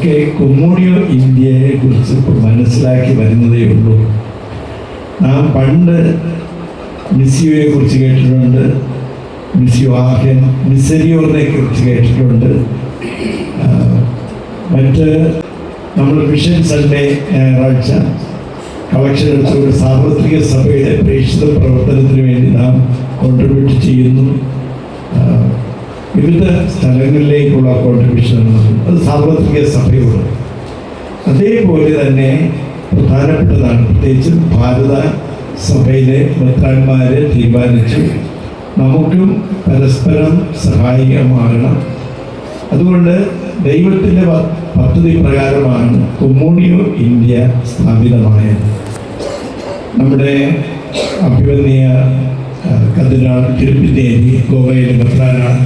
ഒക്കെ കൊമ്മൂണിയോ ഇന്ത്യയെ കുറിച്ച് മനസ്സിലാക്കി വരുന്നതേ ഉള്ളൂ. നാം പണ്ട് മിസ്സിയോയെ കുറിച്ച് കേട്ടിട്ടുണ്ട്, മിസ്സിയോ ആഹ്യൻ മിസരിയോറിനെ കുറിച്ച് കേട്ടിട്ടുണ്ട്. മറ്റ് നമ്മൾ മിഷൻ സൺഡേ ഞായറാഴ്ച കളക്ഷൻ എടുത്തുകൊണ്ട് സാർവത്രിക സഭയുടെ പ്രേക്ഷിത പ്രവർത്തനത്തിന് വേണ്ടി നാം കോൺട്രിബ്യൂട്ട് ചെയ്യുന്നു. വിവിധ സ്ഥലങ്ങളിലേക്കുള്ള കോൺട്രിബ്യൂഷനാണ് അത് സാർവത്രിക സഭയോട്. അതേപോലെ തന്നെ പ്രധാനപ്പെട്ടതാണ്, പ്രത്യേകിച്ചും ഭാരത സഭയിലെ മെത്രാന്മാരെ തീരുമാനിച്ചു നമുക്കും പരസ്പരം സഹായകമാകണം. അതുകൊണ്ട് ദൈവത്തിൻ്റെ പദ്ധതി പ്രകാരമാണ് കൊമ്മൂണിയോ ഇന്ത്യ സ്ഥാപിതമായത്. നമ്മുടെ അഭിവന്യ കർദിനാൾ തിരുപ്പിന്നേരി ഗോവയിലെ മെത്രാനാണ്.